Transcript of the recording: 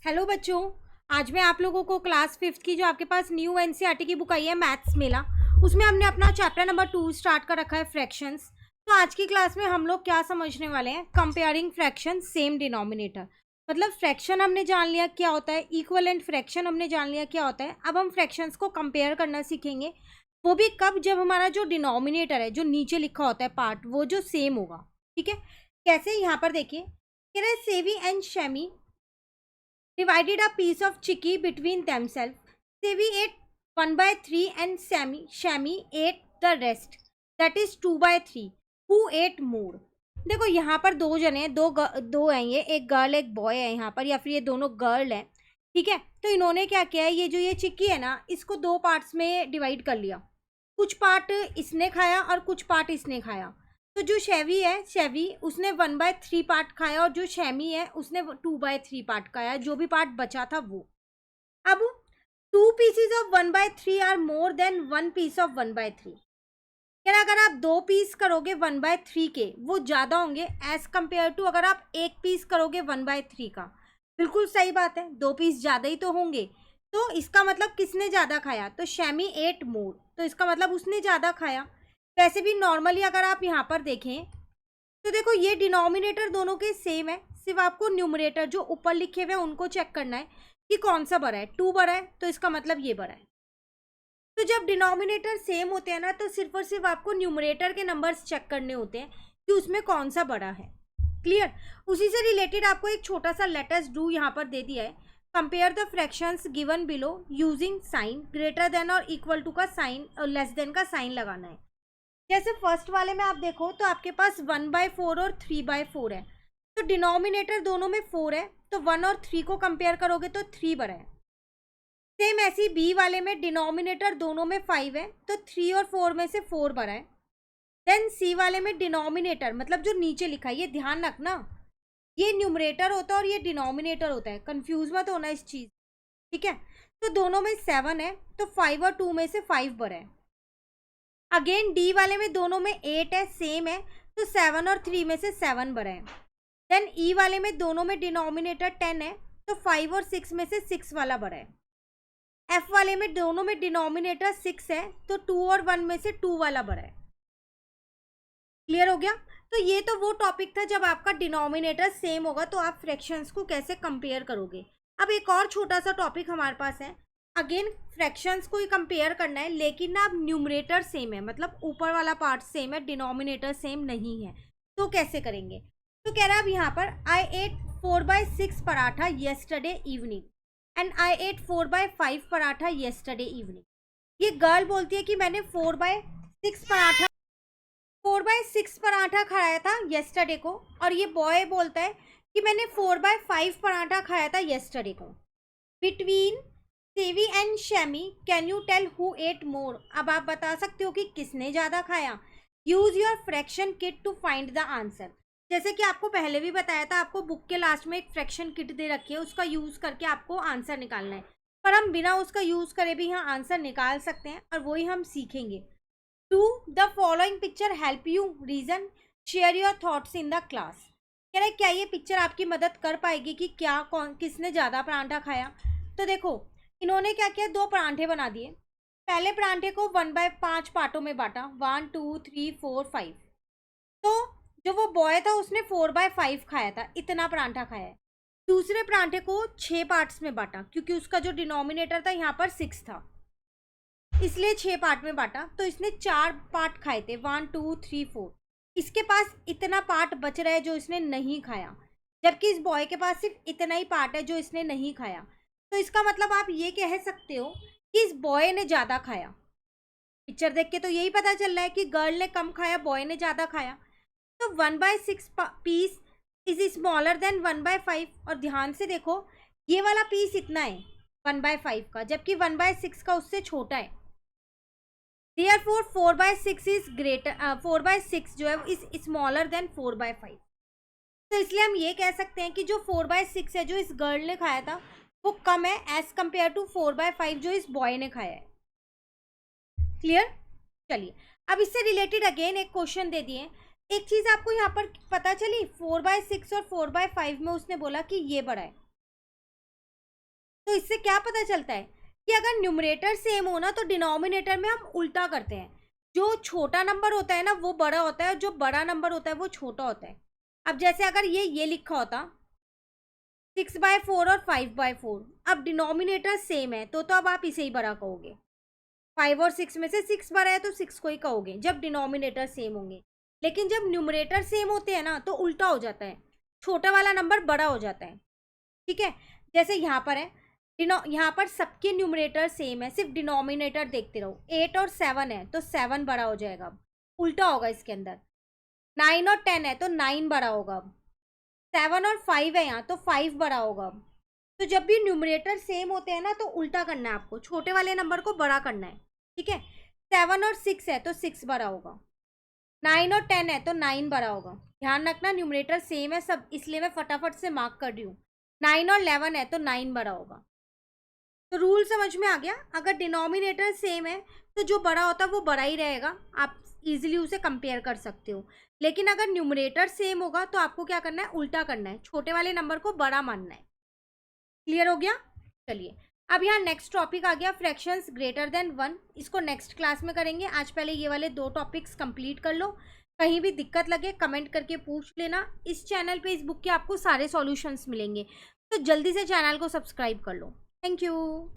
Hello बच्चों, आज मैं आप लोगों को क्लास फिफ्थ की जो आपके पास न्यू एनसीईआरटी की बुक आई है मैथ्स मेला, उसमें हमने अपना चैप्टर नंबर 2 स्टार्ट कर रखा है फ्रैक्शंस। तो आज की क्लास में हम लोग क्या समझने वाले हैं, कंपेयरिंग फ्रैक्शन सेम डिनोमिनेटर। मतलब फ्रैक्शन हमने जान लिया क्या होता है, इक्विवेलेंट फ्रैक्शन हमने जान लिया क्या होता है। अब हम फ्रैक्शंस को कंपेयर करना सीखेंगे, वो भी कब, जब हमारा जो डिनोमिनेटर है, जो नीचे लिखा होता है पार्ट, वो जो सेम होगा। ठीक है, कैसे, यहाँ पर देखिए, कह रहे सेवी and semi divided a piece of chicky between themselves. Sevi ate 1 by 3 and Shami ate the rest. That is 2 by 3. Who ate more? देखो यहाँ पर दो जने हैं, दो हैं, ये एक गर्ल एक बॉय है यहाँ पर, या फिर ये दोनों गर्ल हैं। ठीक है, तो इन्होंने क्या किया है, ये जो ये चिक्की है ना, इसको दो पार्ट्स में डिवाइड कर लिया। कुछ पार्ट इसने खाया और कुछ पार्ट इसने खाया। तो जो शेवी है, शेवी उसने 1/3 पार्ट खाया, और जो शेमी है उसने 2/3 पार्ट खाया, जो भी पार्ट बचा था वो। अब 2 pieces of 1/3 are more than 1 piece of 1/3। यार अगर आप 2 पीस करोगे 1/3 के, वो ज़्यादा होंगे एज कम्पेयर टू अगर आप 1 पीस करोगे 1/3 का। बिल्कुल सही बात है, 2 पीस ज़्यादा ही तो होंगे। तो इसका मतलब किसने ज़्यादा खाया, तो शेमी एट मोर, तो इसका मतलब उसने ज़्यादा खाया। वैसे भी नॉर्मली अगर आप यहाँ पर देखें तो देखो ये डिनोमिनेटर दोनों के सेम है, सिर्फ आपको न्यूमरेटर जो ऊपर लिखे हुए हैं उनको चेक करना है कि कौन सा बड़ा है। 2 बड़ा है तो इसका मतलब ये बड़ा है। तो जब डिनोमिनेटर सेम होते हैं ना, तो सिर्फ और सिर्फ आपको न्यूमरेटर के नंबर्स चेक करने होते हैं कि उसमें कौन सा बड़ा है। क्लियर। उसी से रिलेटेड आपको एक छोटा सा लेट अस डू यहाँ पर दे दिया है। Compare the fractions given below using sign, greater than और इक्वल टू का साइन और लेस देन का साइन लगाना है। जैसे फर्स्ट वाले में आप देखो तो आपके पास 1/4 और 3/4 है, तो डिनोमिनेटर दोनों में 4 है, तो 1 और 3 को कंपेयर करोगे तो 3 बड़ा है। सेम ऐसी बी वाले में डिनोमिनेटर दोनों में 5 है, तो 3 और 4 में से 4 बड़ा है। देन सी वाले में डिनोमिनेटर मतलब जो नीचे लिखा है, ये ध्यान रखना, ये न्यूमरेटर होता है और ये डिनोमिनेटर होता है, कंफ्यूज मत होना इस चीज। ठीक है, तो दोनों में 7 है, तो 5 और 2 में से 5 बड़ा है। अगेन डी वाले में दोनों में 8 है, सेम है, तो 7 और 3 में से 7 बड़ा है। देन ई वाले में दोनों में डिनोमिनेटर 10 है, तो 5 और 6 में से 6 वाला बड़ा है। एफ वाले में दोनों में डिनोमिनेटर 6 है, तो 2 और 1 में से 2 वाला बड़ा है। क्लियर हो गया। तो ये तो वो टॉपिक था जब आपका डिनोमिनेटर सेम होगा तो आप फ्रैक्शंस को कैसे कंपेयर करोगे। अब एक और छोटा सा टॉपिक हमारे पास है, अगेन फ्रैक्शंस को ही कंपेयर करना है, लेकिन ना अब न्यूमरेटर सेम है, मतलब ऊपर वाला पार्ट सेम है, डिनोमिनेटर सेम नहीं है। तो कैसे करेंगे, तो कह रहा है अब यहाँ पर I ate 4/6 paratha yesterday evening and I ate 4/5 paratha yesterday evening. ये गर्ल बोलती है कि मैंने 4/6 पराठा खाया था येस्टरडे को, और ये बॉय बोलता है कि मैंने 4/5 पराठा खाया था येस्टरडे को। Between Savi and Shami can you tell who ate more. अब आप बता सकते हो कि किसने ज़्यादा खाया। Use your fraction kit to find the answer. जैसे कि आपको पहले भी बताया था, आपको बुक के लास्ट में एक फ्रैक्शन किट दे रखी है, उसका यूज़ करके आपको आंसर निकालना है। पर हम बिना उसका यूज़ करे भी यहाँ आंसर निकाल सकते हैं, और वही हम सीखेंगे। To the following picture help you reason, share your thoughts in the class. कह रहे क्या ये पिक्चर आपकी मदद कर पाएगी कि क्या कौन किसने ज़्यादा परांठा खाया। तो देखो इन्होंने क्या किया, 2 परांठे बना दिए। पहले परांठे को 1/5 पार्टों में बांटा, 1 2 3 4 5। तो जो वो बॉय था उसने 4/5 खाया था, इतना परांठा खाया है। दूसरे परांठे को 6 पार्ट्स में बांटा, क्योंकि उसका जो डिनोमिनेटर था यहाँ पर 6 था, इसलिए 6 पार्ट में बांटा। तो इसने 4 पार्ट खाए थे, 1 2 3 4। इसके पास इतना पार्ट बच रहा है जो इसने नहीं खाया, जबकि इस बॉय के पास सिर्फ इतना ही पार्ट है जो इसने नहीं खाया। तो इसका मतलब आप ये कह सकते हो कि इस बॉय ने ज़्यादा खाया। पिक्चर देख के तो यही पता चल रहा है कि गर्ल ने कम खाया, बॉय ने ज़्यादा खाया। तो 1/6 पीस इज स्मॉलर देन 1/5। और ध्यान से देखो ये वाला पीस इतना है 1/5 का, जबकि 1/6 का उससे छोटा है। Therefore 4/6 is greater, 4/6 जो है इस स्मॉलर देन 4/5। तो इसलिए हम ये कह सकते हैं कि जो 4/6 है जो इस गर्ल ने खाया था वो कम है एज कम्पेयर टू 4/5 जो इस बॉय ने खाया है। क्लियर। चलिए अब इससे रिलेटेड अगेन एक क्वेश्चन दे दिए। एक चीज आपको यहाँ पर पता चली, 4/6 और 4/5 में उसने बोला कि ये बड़ा है, तो इससे क्या पता चलता है कि अगर न्यूमरेटर सेम हो ना तो डिनोमिनेटर में हम उल्टा करते हैं। जो छोटा नंबर होता है ना वो बड़ा होता है और जो बड़ा नंबर होता है वो छोटा होता है। अब जैसे अगर ये लिखा होता 6/4 और 5/4, अब डिनोमिनेटर सेम है तो अब आप इसे ही बड़ा कहोगे। 5 और 6 में से 6 बड़ा है तो 6 को ही कहोगे जब डिनोमिनेटर सेम होंगे। लेकिन जब न्यूमरेटर सेम होते हैं ना तो उल्टा हो जाता है, छोटा वाला नंबर बड़ा हो जाता है। ठीक है, जैसे यहाँ पर है, यहाँ पर सबके न्यूमरेटर सेम है, सिर्फ डिनोमिनेटर देखते रहो। 8 और 7 है तो 7 बड़ा हो जाएगा, अब उल्टा होगा इसके अंदर। 9 और 10 है तो 9 बड़ा होगा, अब 7 और 5 है यहाँ तो 5 बड़ा होगा। अब तो जब भी न्यूमरेटर सेम होते हैं ना तो उल्टा करना है आपको, छोटे वाले नंबर को बड़ा करना है। ठीक है, 7 और 6 है तो 6 बड़ा होगा, 9 और 10 है तो 9 बड़ा होगा। ध्यान रखना न्यूमरेटर सेम है सब, इसलिए मैं फटाफट से मार्क कर रही हूँ। 9 और 11 है तो 9 बड़ा होगा। तो रूल समझ में आ गया, अगर डिनोमिनेटर सेम है तो जो बड़ा होता है वो बड़ा ही रहेगा, आप इजीली उसे कंपेयर कर सकते हो। लेकिन अगर न्यूमरेटर सेम होगा तो आपको क्या करना है, उल्टा करना है, छोटे वाले नंबर को बड़ा मानना है। क्लियर हो गया? चलिए अब यहाँ नेक्स्ट टॉपिक आ गया फ्रैक्शंस ग्रेटर देन 1। इसको नेक्स्ट क्लास में करेंगे, आज पहले ये वाले 2 टॉपिक्स कंप्लीट कर लो। कहीं भी दिक्कत लगे कमेंट करके पूछ लेना। इस चैनल पे इस बुक के आपको सारे सॉल्यूशंस मिलेंगे, तो जल्दी से चैनल को सब्सक्राइब कर लो। Thank you.